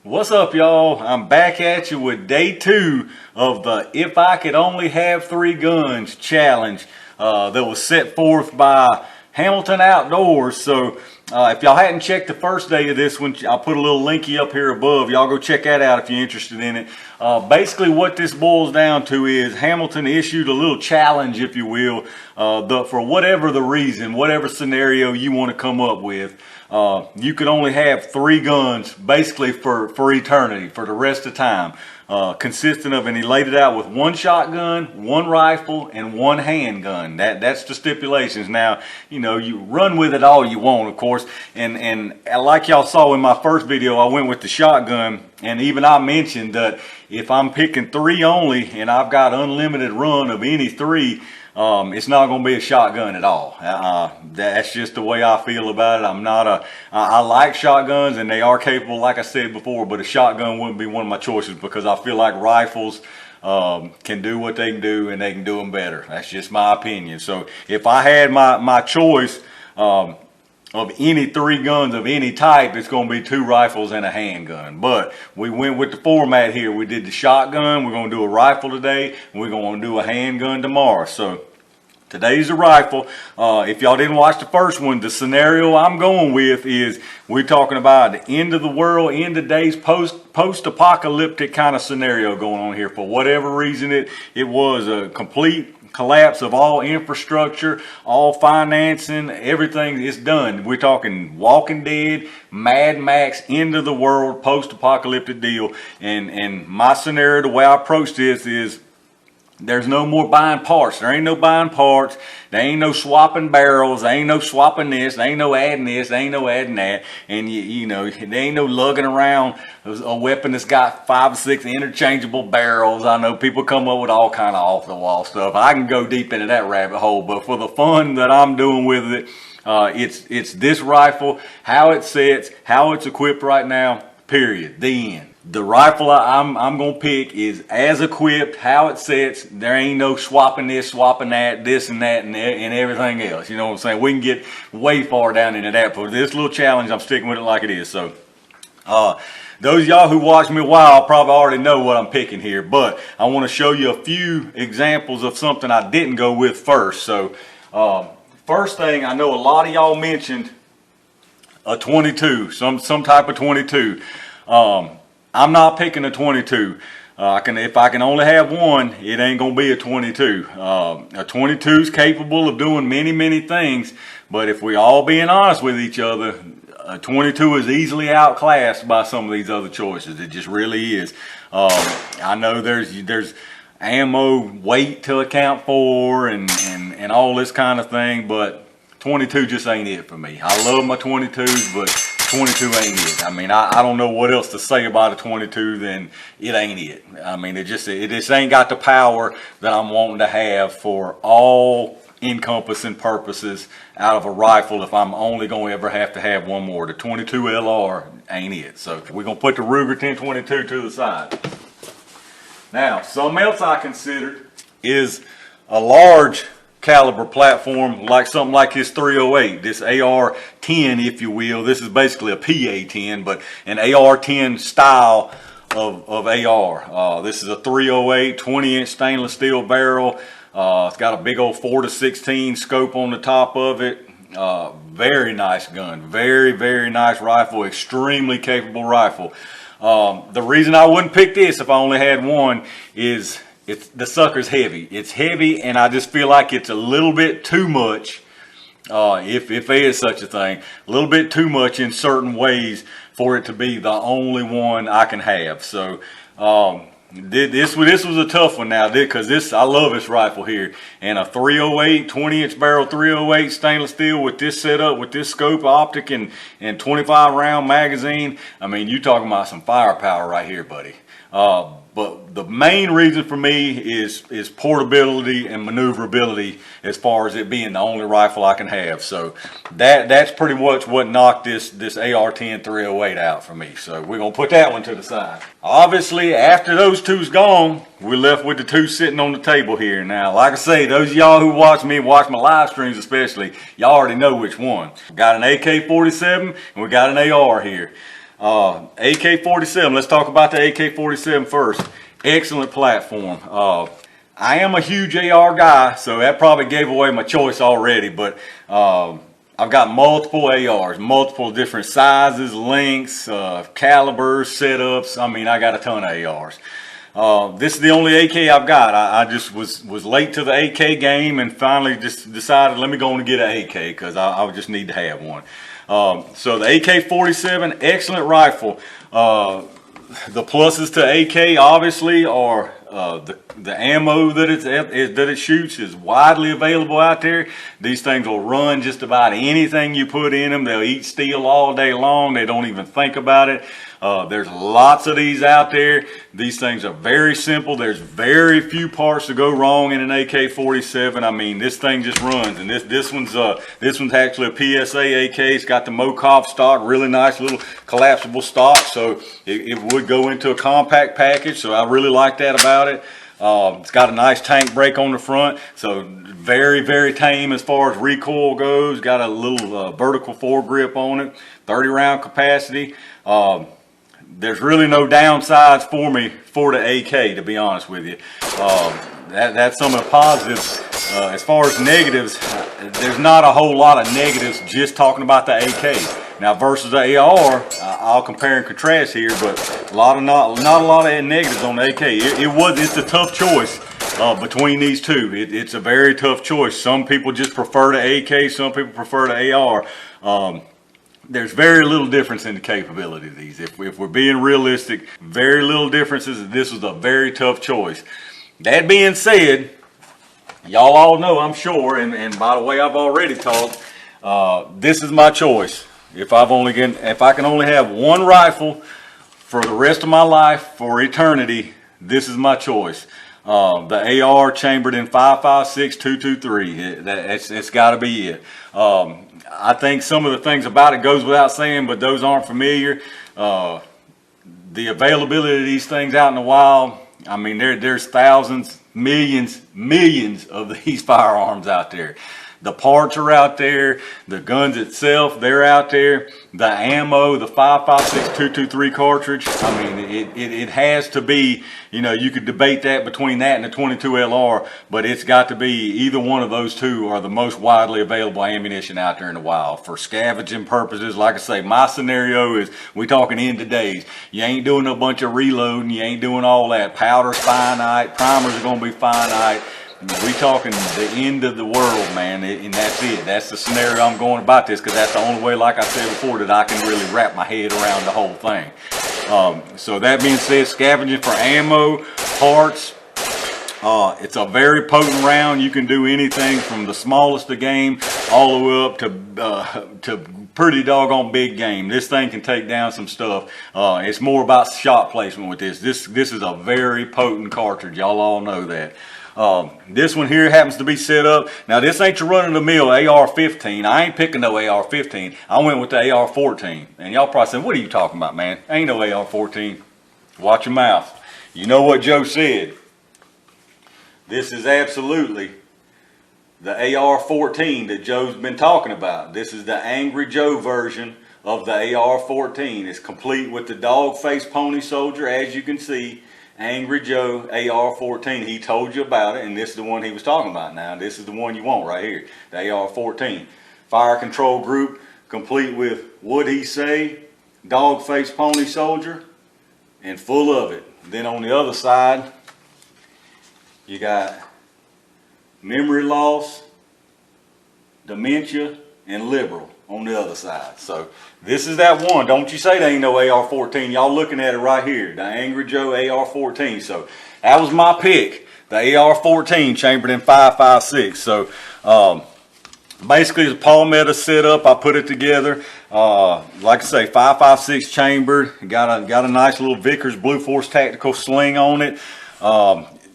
What's up, y'all? I'm back at you with day 2 of the If I Could Only Have 3 Guns challenge that was set forth by Hamilton Outdoors. So if y'all hadn't checked the first day of this one, I'll put a little linky up here above. Y'all go check that out if you're interested in it. Basically what this boils down to is Hamilton issued a little challenge, if you will, for whatever the reason, whatever scenario you want to come up with. You could only have 3 guns basically for eternity, for the rest of time, consisting of, and he laid it out with 1 shotgun, 1 rifle, and 1 handgun. That's the stipulations. Now, you know, you run with it all you want, of course, and like y'all saw in my first video, I went with the shotgun, and even I mentioned that if I'm picking 3 only and I've got unlimited run of any 3, it's not going to be a shotgun at all. That's just the way I feel about it. I like shotguns and they are capable, like I said before, but a shotgun wouldn't be one of my choices because I feel like rifles can do what they can do and they can do them better. That's just my opinion. So if I had my choice of any 3 guns of any type, it's going to be 2 rifles and a handgun. But we went with the format here. We did the shotgun, we're going to do a rifle today, and we're going to do a handgun tomorrow. So today's a rifle. If y'all didn't watch the first one, the scenario I'm going with is we're talking about the end of the world, end of days, post-apocalyptic kind of scenario going on here. For whatever reason, it was a complete collapse of all infrastructure, all financing, everything is done. We're talking Walking Dead, Mad Max, end of the world, post-apocalyptic deal. And my scenario, the way I approach this is there's no more buying parts. There ain't no buying parts. There ain't no swapping barrels. There ain't no swapping this. There ain't no adding this. There ain't no adding that. And you know, there ain't no lugging around a weapon that's got 5 or 6 interchangeable barrels. I know people come up with all kind of off the wall stuff. I can go deep into that rabbit hole, but for the fun that I'm doing with it, it's this rifle, how it sets, how it's equipped right now, period. The end. The rifle I'm going to pick is as equipped, how it sets. There ain't no swapping this, swapping that, this and that, and everything else. You know what I'm saying? We can get way far down into that. For this little challenge, I'm sticking with it like it is. So, those of y'all who watched me a while probably already know what I'm picking here. But I want to show you a few examples of something I didn't go with first. So, first thing, I know a lot of y'all mentioned a 22, some type of 22. I'm not picking a 22. If I can only have one, it ain't gonna be a 22. A 22 is capable of doing many things, but if we all being honest with each other, a 22 is easily outclassed by some of these other choices. It just really is. I know there's ammo weight to account for and all this kind of thing, but 22 just ain't it for me. I love my 22s, but 22 ain't it. I mean, I don't know what else to say about a 22 than it ain't it. I mean, it just ain't got the power that I'm wanting to have for all encompassing purposes out of a rifle if I'm only going to ever have to have one more. The 22 LR ain't it. So we're going to put the Ruger 1022 to the side. Now, something else I considered is a large caliber platform, like something like this 308, this AR-10, if you will. This is basically a PA-10, but an AR-10 style of AR. This is a 308 20-inch stainless steel barrel. It's got a big old 4-16 scope on the top of it. Very nice gun, very nice rifle, extremely capable rifle. The reason I wouldn't pick this if I only had one is the sucker's heavy. It's heavy, and I just feel like it's a little bit too much, if there is such a thing, a little bit too much in certain ways for it to be the only one I can have. So this was a tough one now, because I love this rifle here, and a 308 20-inch barrel 308 stainless steel with this setup, with this scope optic and 25 round magazine. I mean, you talking about some firepower right here, buddy. But the main reason for me is portability and maneuverability, as far as it being the only rifle I can have. So that's pretty much what knocked this AR-10 308 out for me. So we're gonna put that one to the side. Obviously, after those two's gone, we're left with the 2 sitting on the table here. Now, like I say, those of y'all who watch me, watch my live streams especially, y'all already know which one. We got an AK-47 and we got an AR here. AK-47, let's talk about the AK-47 first. Excellent platform. I am a huge AR guy, so that probably gave away my choice already, but I've got multiple ARs, multiple different sizes, lengths, calibers, setups. I mean, I got a ton of ARs. This is the only AK I've got. I just was late to the AK game and finally just decided, let me go and get an AK because I just need to have one. So the AK-47, excellent rifle. The pluses to AK obviously are the ammo that it shoots is widely available out there. These things will run just about anything you put in them. They'll eat steel all day long. They don't even think about it. There's lots of these out there. These things are very simple. There's very few parts to go wrong in an AK-47. I mean, this thing just runs. And this one's actually a PSA AK. It's got the Mokov stock, really nice little collapsible stock. So it would go into a compact package. So I really like that about it. It's got a nice tank brake on the front, so very, very tame as far as recoil goes. Got a little vertical foregrip on it, 30 round capacity. There's really no downsides for me for the AK, to be honest with you. That's some of the positives. As far as negatives, there's not a whole lot of negatives just talking about the AK. Now versus the AR, I'll compare and contrast here, but not a lot of negatives on the AK. It's a tough choice between these two. It's a very tough choice. Some people just prefer the AK, some people prefer the AR. There's very little difference in the capability of these. If we're being realistic, very little differences. This was a very tough choice. That being said, y'all all know, I'm sure, and by the way I've already talked, this is my choice. If I can only have one rifle for the rest of my life, for eternity, this is my choice. The AR chambered in 5.56 223. It's got to be it. I think some of the things about it goes without saying, but those aren't familiar. The availability of these things out in the wild, I mean, there's thousands, millions of these firearms out there. The parts are out there, the guns itself, they're out there. The ammo, the 5.56 223 cartridge, I mean, it has to be, you know, you could debate that between that and the 22 LR, but it's got to be either one of those two are the most widely available ammunition out there in the wild. For scavenging purposes, like I say, my scenario is we talking end of days. You ain't doing a bunch of reloading, you ain't doing all that. Powder's finite, primers are going to be finite. We talking the end of the world, man, and that's it. That's the scenario I'm going about this, because that's the only way, like I said before, that I can really wrap my head around the whole thing. So that being said, scavenging for ammo, parts, it's a very potent round. You can do anything from the smallest of game all the way up to pretty doggone big game. This thing can take down some stuff. It's more about shot placement with this. This is a very potent cartridge. Y'all all know that. This one here happens to be set up. Now this ain't your run-of-the-mill AR-15. I ain't picking no AR-15. I went with the AR-14. And y'all probably saying, what are you talking about, man? Ain't no AR-14. Watch your mouth. You know what Joe said. This is absolutely the AR-14 that Joe's been talking about. This is the Angry Joe version of the AR-14. It's complete with the dog face pony soldier, as you can see. Angry Joe AR-14. He told you about it, and this is the one he was talking about. Now this is the one you want right here, the AR-14. Fire control group, complete with What'd He Say, dog face pony soldier, and full of it. Then on the other side, you got memory loss, dementia, and liberal on the other side. So this is that one. Don't you say there ain't no AR-14. Y'all looking at it right here, the Angry Joe AR-14. So that was my pick, the AR-14 chambered in 5.56. So basically it's a Palmetto setup. I put it together. Like I say, 5.56 chambered. Got a nice little Vickers Blue Force tactical sling on it.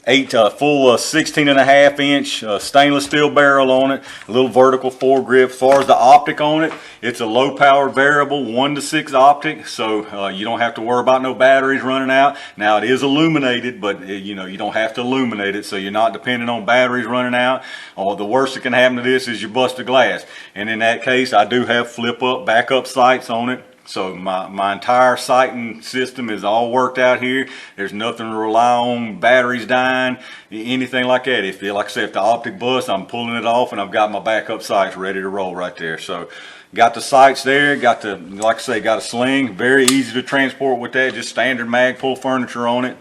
Full 16.5 inch stainless steel barrel on it, a little vertical foregrip. As far as the optic on it, it's a low power variable 1:6 optic, so you don't have to worry about no batteries running out. Now it is illuminated, but you know, you don't have to illuminate it, so you're not dependent on batteries running out. Or the worst that can happen to this is you bust a glass, and in that case I do have flip up backup sights on it. So my entire sighting system is all worked out here. There's nothing to rely on, batteries dying, anything like that. If, like I said, if the optic busts, I'm pulling it off and I've got my backup sights ready to roll right there. So got the sights there, got the, like I say, got a sling, very easy to transport with that, just standard Magpul furniture on it.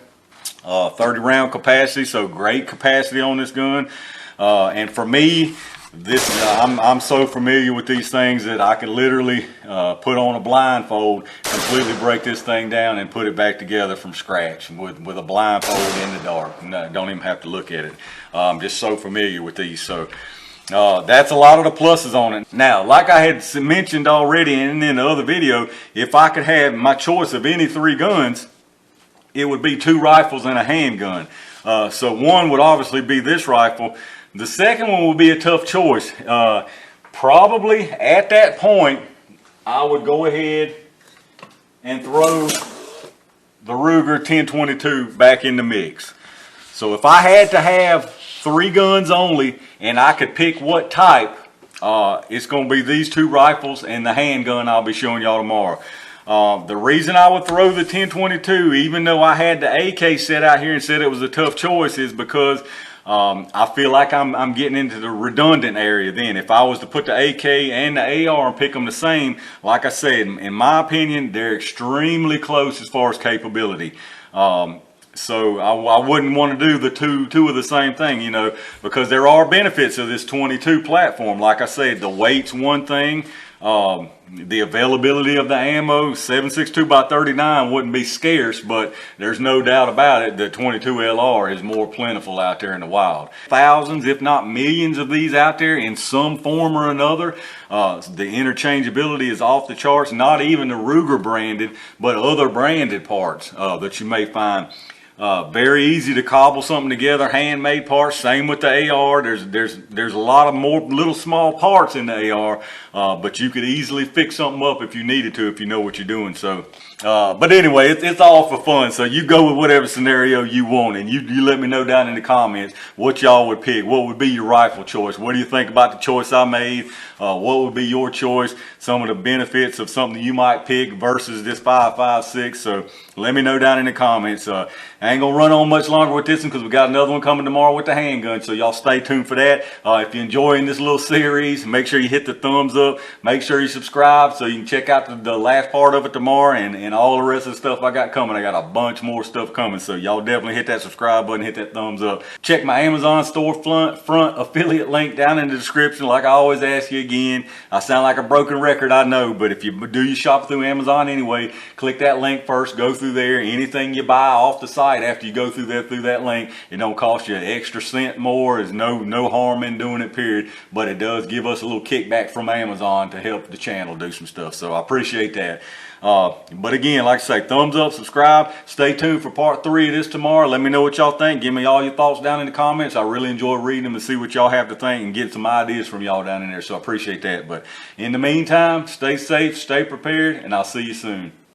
30 round capacity, so great capacity on this gun. And for me, this I'm so familiar with these things that I can literally put on a blindfold, completely break this thing down and put it back together from scratch with a blindfold in the dark. No, don't even have to look at it. I'm just so familiar with these. So that's a lot of the pluses on it. Now, like I had mentioned already and in the other video, if I could have my choice of any 3 guns, it would be 2 rifles and a handgun. So one would obviously be this rifle. The second one would be a tough choice. Probably at that point, I would go ahead and throw the Ruger 1022 back in the mix. So if I had to have 3 guns only and I could pick what type, it's going to be these 2 rifles and the handgun I'll be showing y'all tomorrow. The reason I would throw the 1022, even though I had the AK set out here and said it was a tough choice, is because I feel like I'm getting into the redundant area then. If I was to put the AK and the AR and pick them the same, like I said, in my opinion, they're extremely close as far as capability. So I wouldn't want to do the two of the same thing, you know, because there are benefits of this 22 platform. Like I said, the weight's one thing. The availability of the ammo, 7.62 by 39 wouldn't be scarce, but there's no doubt about it, the 22 LR is more plentiful out there in the wild. Thousands, if not millions of these out there in some form or another. The interchangeability is off the charts, not even the Ruger branded, but other branded parts that you may find. Very easy to cobble something together, handmade parts. Same with the AR. There's a lot of more little small parts in the AR, but you could easily fix something up if you needed to, if you know what you're doing. So, but anyway, it's all for fun. So you go with whatever scenario you want, and you let me know down in the comments what y'all would pick. What would be your rifle choice? What do you think about the choice I made? What would be your choice? Some of the benefits of something you might pick versus this 5.56. So let me know down in the comments. I ain't gonna run on much longer with this one because we got another one coming tomorrow with the handgun. So y'all stay tuned for that. If you're enjoying this little series, make sure you hit the thumbs up. Make sure you subscribe so you can check out the last part of it tomorrow and all the rest of the stuff I got coming. I got a bunch more stuff coming. So y'all definitely hit that subscribe button, hit that thumbs up. Check my Amazon storefront affiliate link down in the description. Like I always ask you again, I sound like a broken record, I know, but if you do you shop through Amazon anyway, click that link first, go through there. Anything you buy off the site after you go through that link, it don't cost you an extra cent more. There's no harm in doing it, period. But it does give us a little kickback from Amazon to help the channel do some stuff. So I appreciate that. But again, like I say, thumbs up, subscribe. Stay tuned for part 3 of this tomorrow. Let me know what y'all think. Give me all your thoughts down in the comments. I really enjoy reading them and see what y'all have to think and get some ideas from y'all down in there. So I appreciate that. But in the meantime, stay safe, stay prepared, and I'll see you soon.